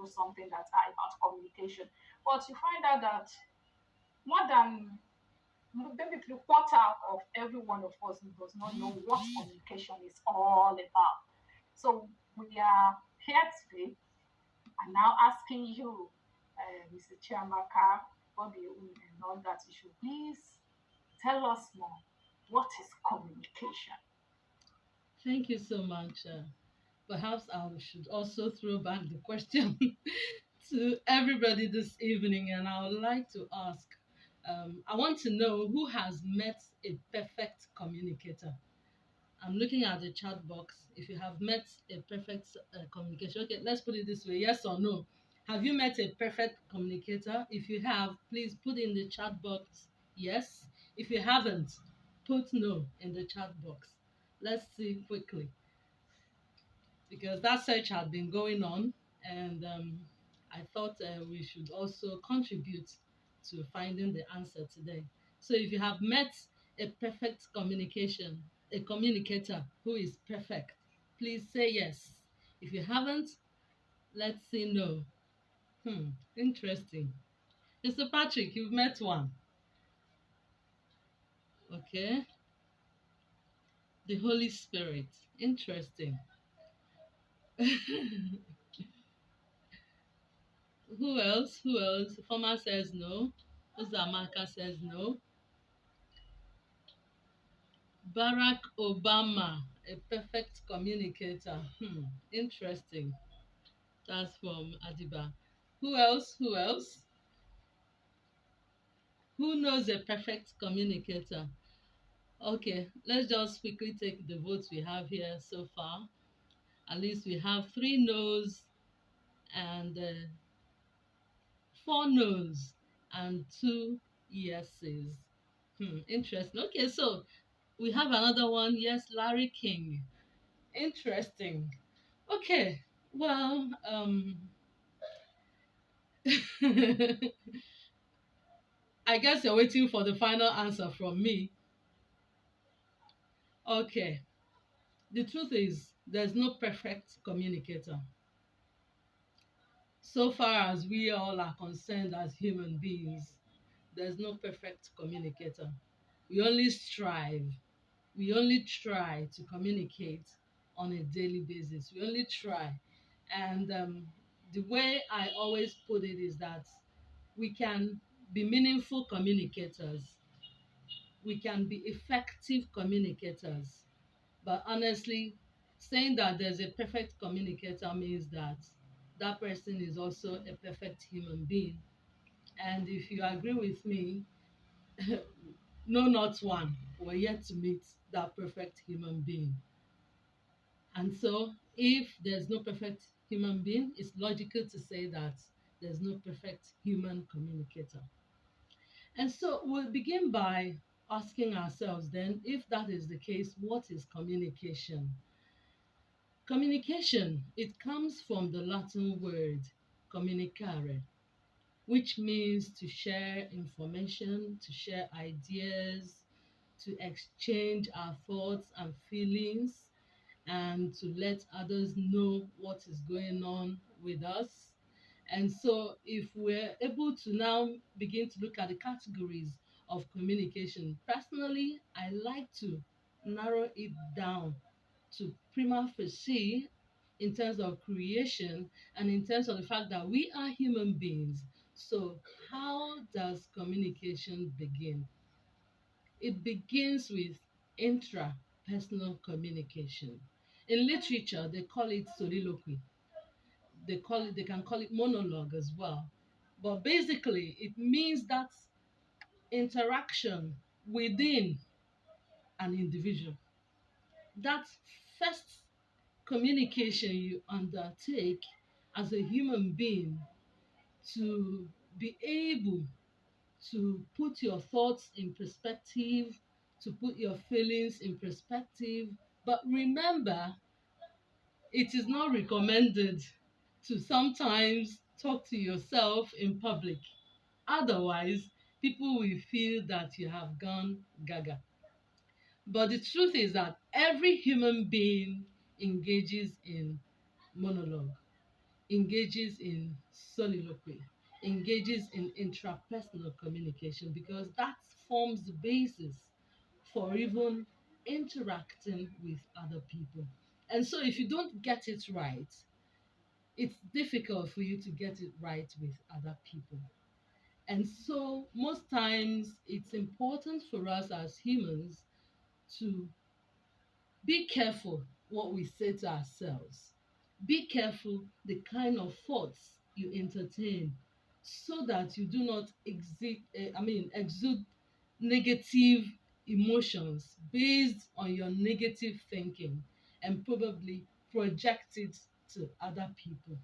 something that's about communication. But you find out that more than maybe three-quarter of every one of us does not know what communication is all about. So we are here today and now asking you, Mr. Chiamaka, body and all that, you should please tell us more. What is communication? Thank you so much. Perhaps I should also throw back the question to everybody this evening, and I would like to ask I want to know who has met a perfect communicator. I'm looking at the chat box. If you have met a perfect communication, okay, let's put it this way, yes or no. Have you met a perfect communicator? If you have, please put in the chat box yes. If you haven't, put no in the chat box. Let's see quickly because that search had been going on, and I thought we should also contribute to finding the answer today. So if you have met a perfect a communicator who is perfect, please say yes. If you haven't, let's say no. Interesting. Mr. Patrick, you've met one. Okay. The Holy Spirit. Interesting. Who else? Who else? Former says no. Uzamaka says no. Barack Obama, a perfect communicator. Interesting. That's from Adiba. Who else? Who else? Who knows a perfect communicator? Okay, let's just quickly take the votes we have here so far. At least we have three no's and four no's and two yeses. Interesting. Okay, so we have another one. Yes, Larry King. Interesting. Okay. Well, I guess you're waiting for the final answer from me. Okay. The truth is, there's no perfect communicator. So far as we all are concerned as human beings, there's no perfect communicator. We only strive. We only try to communicate on a daily basis. We only try. And the way I always put it is that we can be meaningful communicators, we can be effective communicators. But honestly, saying that there's a perfect communicator means that that person is also a perfect human being. And if you agree with me, no, not one, we're yet to meet that perfect human being. And so, if there's no perfect human being, it's logical to say that there's no perfect human communicator. And so, we'll begin by asking ourselves then, if that is the case, what is communication? Communication, it comes from the Latin word communicare, which means to share information, to share ideas, to exchange our thoughts and feelings, and to let others know what is going on with us. And so, if we're able to now begin to look at the categories of communication, personally, I like to narrow it down to prima facie in terms of creation and in terms of the fact that we are human beings. So, how does communication begin? It begins with intrapersonal communication. In literature, they call it soliloquy. They can call it monologue as well. But basically, it means that interaction within an individual. That first communication you undertake as a human being to be able to put your thoughts in perspective, to put your feelings in perspective. But remember, it is not recommended to sometimes talk to yourself in public. Otherwise, people will feel that you have gone gaga. But the truth is that every human being engages in monologue. engages in soliloquy, engages in intrapersonal communication, because that forms the basis for even interacting with other people. And so, if you don't get it right, it's difficult for you to get it right with other people. And so, most times, it's important for us as humans to be careful what we say to ourselves. Be careful the kind of thoughts you entertain, so that you do not exude negative emotions based on your negative thinking, and probably project it to other people.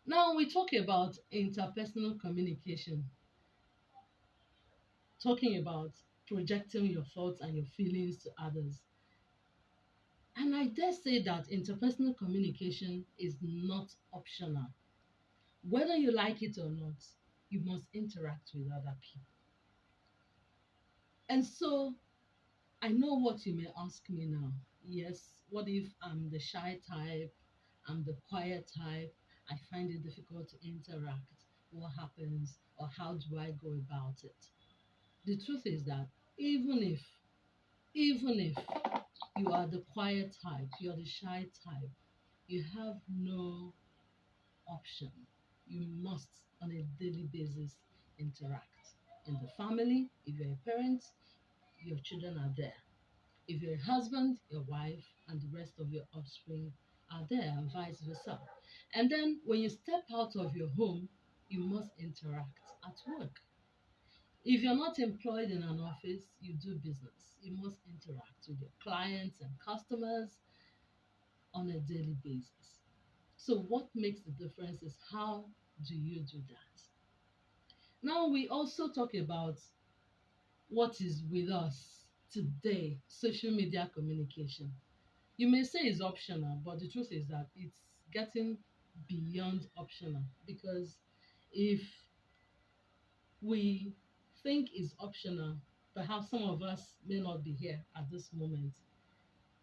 Now we talk about interpersonal communication, talking about projecting your thoughts and your feelings to others. And I dare say that interpersonal communication is not optional. Whether you like it or not, you must interact with other people. And so I know what you may ask me now. Yes, what if I'm the shy type? I'm the quiet type. I find it difficult to interact. What happens, or how do I go about it? The truth is that even if you are the quiet type, you're the shy type, you have no option. You must, on a daily basis, interact. In the family, if you're a parent, your children are there. If you're a husband, your wife, and the rest of your offspring are there, and vice versa. And then when you step out of your home, you must interact at work. If you're not employed in an office, you do business. You must interact with your clients and customers on a daily basis. So, what makes the difference is how do you do that? Now, we also talk about what is with us today, social media communication. You may say it's optional, but the truth is that it's getting beyond optional, because if we think it's optional, perhaps some of us may not be here at this moment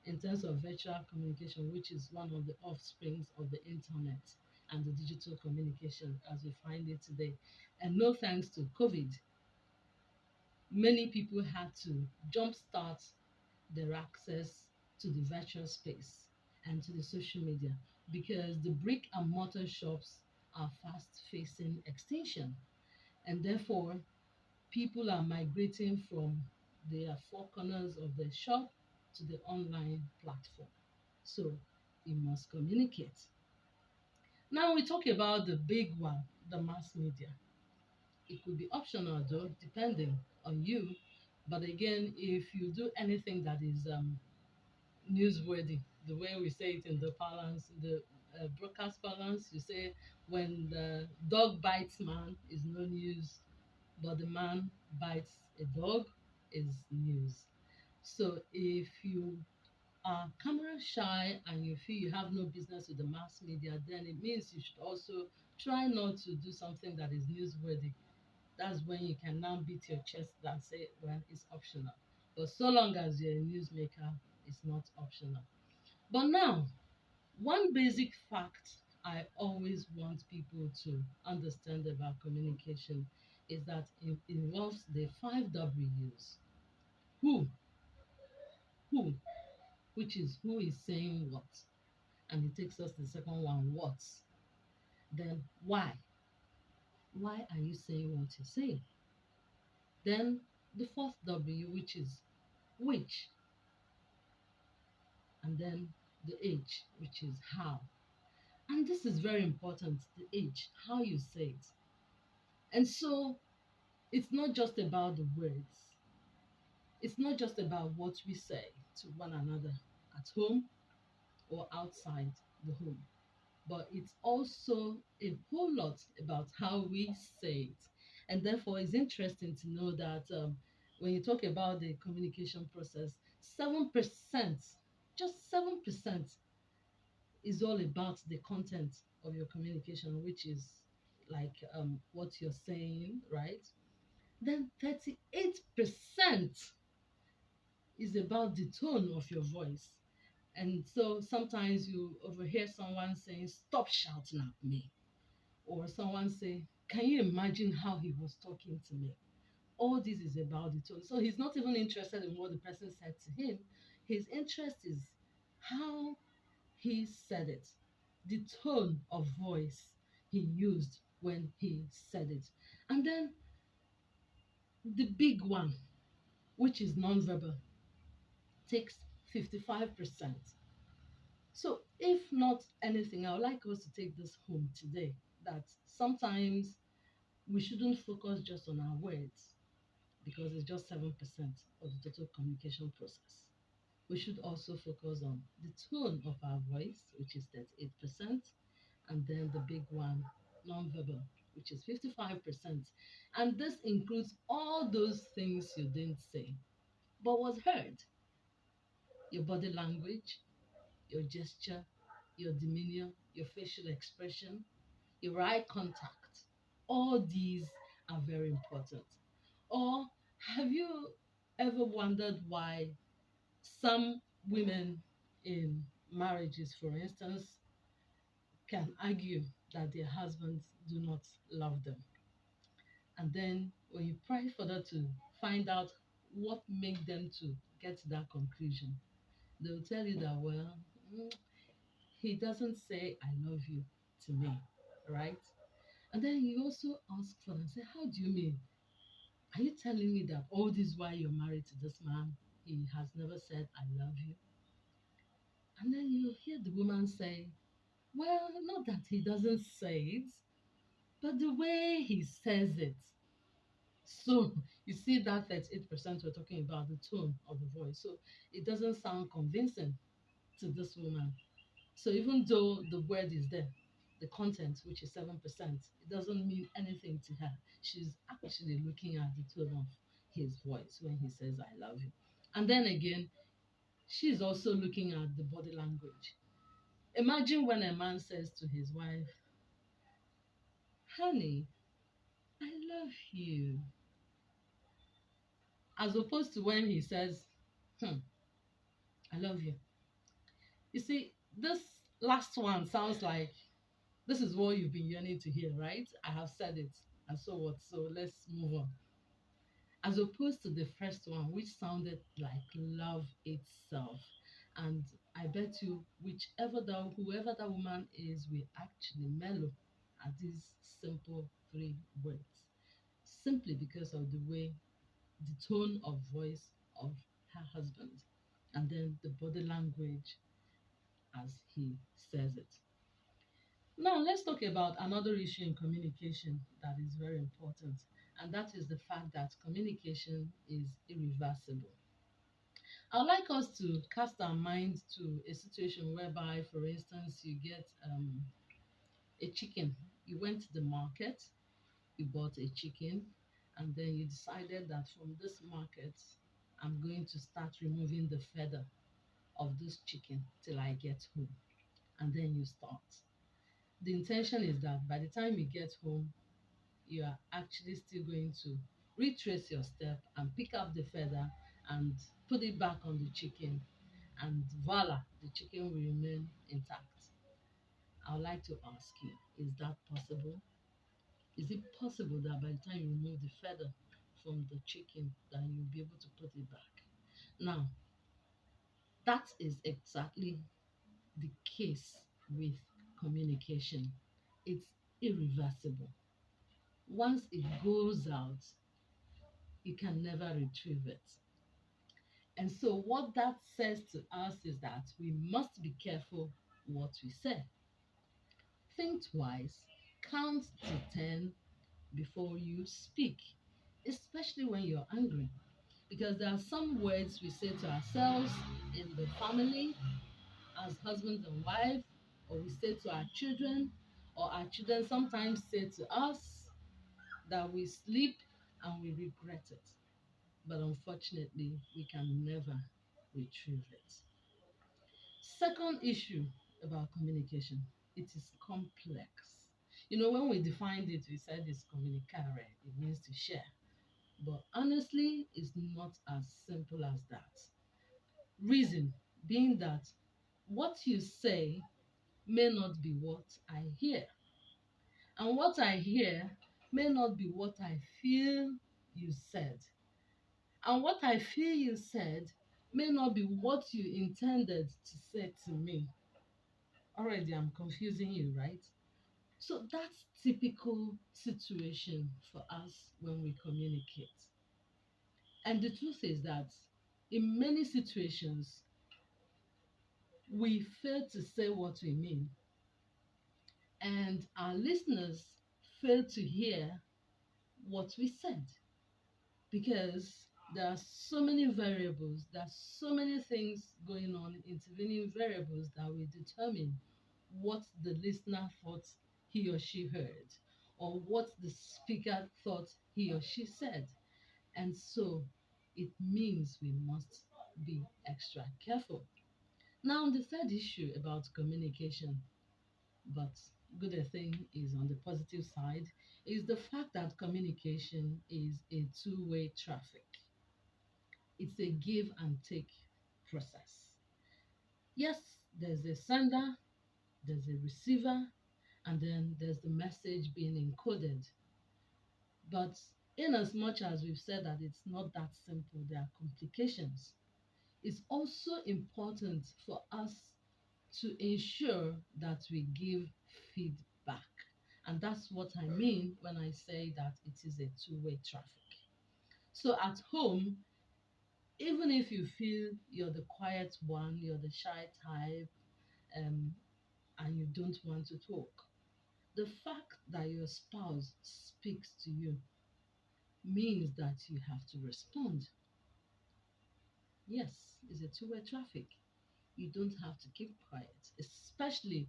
in terms of virtual communication, which is one of the offsprings of the internet and the digital communication as we find it today. And no thanks to COVID, many people had to jumpstart their access to the virtual space and to the social media, because the brick and mortar shops are fast facing extinction, and therefore people are migrating from their four corners of the shop to the online platform. So we must communicate. Now we talk about the big one, the mass media. It could be optional though, depending on you. But again, if you do anything that is newsworthy, the way we say it in the parlance, the broadcast parlance, you say when the dog bites man is no news, but the man bites a dog is news. So if you are camera shy and you feel you have no business with the mass media, then it means you should also try not to do something that is newsworthy. That's when you can now beat your chest and say, well, it's optional. But so long as you're a newsmaker, it's not optional. But now, one basic fact I always want people to understand about communication is that it involves the five W's. Who, who, which is who is saying what. And it takes us to the second one, what. Then why. Why are you saying what you're saying? Then the fourth W, which is which. And then the H, which is how. And this is very important, the H, how you say it. And so it's not just about the words, it's not just about what we say to one another at home or outside the home, but it's also a whole lot about how we say it. And therefore, it's interesting to know that when you talk about the communication process, 7%, just 7% is all about the content of your communication, which is like what you're saying, right? Then 38% is about the tone of your voice. And so sometimes you overhear someone saying, "Stop shouting at me." Or someone say, "Can you imagine how he was talking to me?" All this is about the tone. So he's not even interested in what the person said to him. His interest is how he said it, the tone of voice he used when he said it. And then the big one, which is nonverbal, takes 55%. So, if not anything, I would like us to take this home today that sometimes we shouldn't focus just on our words because it's just 7% of the total communication process. We should also focus on the tone of our voice, which is 38%, and then the big one, nonverbal, which is 55%. And this includes all those things you didn't say but was heard: your body language, your gesture, your demeanor, your facial expression, your eye contact. All these are very important. Or have you ever wondered why some women in marriages, for instance, can argue that their husbands do not love them? And then when you pray for them to find out what made them to get to that conclusion, they will tell you that, well, he doesn't say I love you to me, right? And then you also ask for them, say, how do you mean? Are you telling me that all this while you're married to this man, he has never said I love you? And then you hear the woman say, well, not that he doesn't say it, but the way he says it. So you see that 38% we're talking about the tone of the voice. So it doesn't sound convincing to this woman. So even though the word is there, the content, which is 7%, it doesn't mean anything to her. She's actually looking at the tone of his voice when he says, I love you. And then again, she's also looking at the body language. Imagine when a man says to his wife, honey, I love you, as opposed to when he says, I love you. You see, this last one sounds like this is what you've been yearning to hear, right? I have said it. And so what? So let's move on. As opposed to the first one, which sounded like love itself. And I bet you, whoever that woman is, will actually mellow at these simple three words, simply because of the way, the tone of voice of her husband, and then the body language as he says it. Now, let's talk about another issue in communication that is very important, and that is the fact that communication is irreversible. I'd like us to cast our minds to a situation whereby, for instance, you get a chicken. You went to the market, you bought a chicken, and then you decided that from this market, I'm going to start removing the feather of this chicken till I get home. And then you start. The intention is that by the time you get home, you are actually still going to retrace your step and pick up the feather and put it back on the chicken, and voila, the chicken will remain intact. I would like to ask you, is that possible? Is it possible that by the time you remove the feather from the chicken, that you'll be able to put it back? Now, that is exactly the case with communication. It's irreversible. Once it goes out, you can never retrieve it. And so, what that says to us is that we must be careful what we say. Think twice, count to 10 before you speak, especially when you're angry. Because there are some words we say to ourselves in the family as husbands and wife, or we say to our children, or our children sometimes say to us, that we sleep and we regret it. But unfortunately, we can never retrieve it. Second issue about communication, it is complex. When we defined it, we said it's comunicare, it means to share. But honestly, it's not as simple as that. Reason being that what you say may not be what I hear, and what I hear may not be what I feel you said, and what I feel you said may not be what you intended to say to me. Already, I'm confusing you, right? So that's typical situation for us when we communicate. And the truth is that in many situations, we fail to say what we mean, and our listeners fail to hear what we said because there are so many variables, there are so many things going on, intervening variables that will determine what the listener thought he or she heard or what the speaker thought he or she said. And so it means we must be extra careful. Now, the third issue about communication, but good thing is on the positive side, is the fact that communication is a two-way traffic. It's a give and take process. Yes, there's a sender, there's a receiver, and then there's the message being encoded. But in as much as we've said that it's not that simple, there are complications. It's also important for us to ensure that we give feedback. And that's what I mean when I say that it is a two-way traffic. So at home, even if you feel you're the quiet one, you're the shy type, um, and you don't want to talk, the fact that your spouse speaks to you means that you have to respond. Yes, it's a two-way traffic. You don't have to keep quiet, especially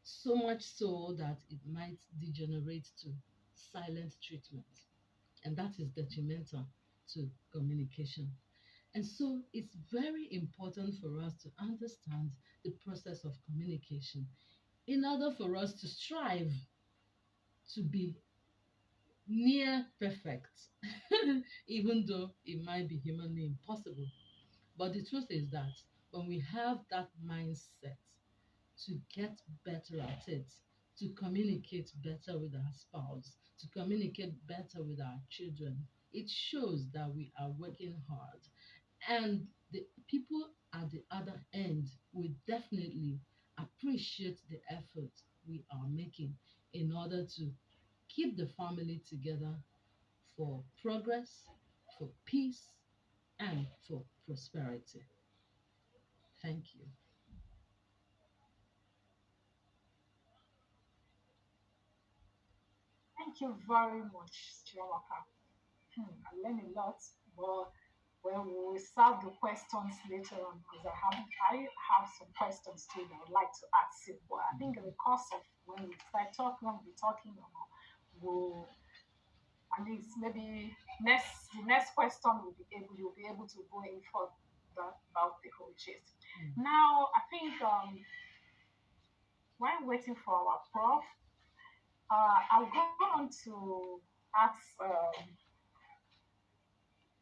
so much so that it might degenerate to silent treatment. And that is detrimental to communication. And so it's very important for us to understand the process of communication in order for us to strive to be near perfect, even though it might be humanly impossible. But the truth is that when we have that mindset to get better at it, to communicate better with our spouse, to communicate better with our children, it shows that we are working hard. And the people at the other end will definitely appreciate the effort we are making in order to keep the family together for progress, for peace, and for prosperity. Thank you. Thank you very much, Chiamaka. I learned a lot, but well, we'll serve the questions later on because I have some questions too that I'd like to ask you. But I think in the course of when we start talking, when we're talking, we'll at least maybe the next question will be able you'll be able to go in further about the whole gist. Mm. Now I think while waiting for our prof, I'll go on to ask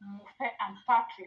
Mufe and Patrick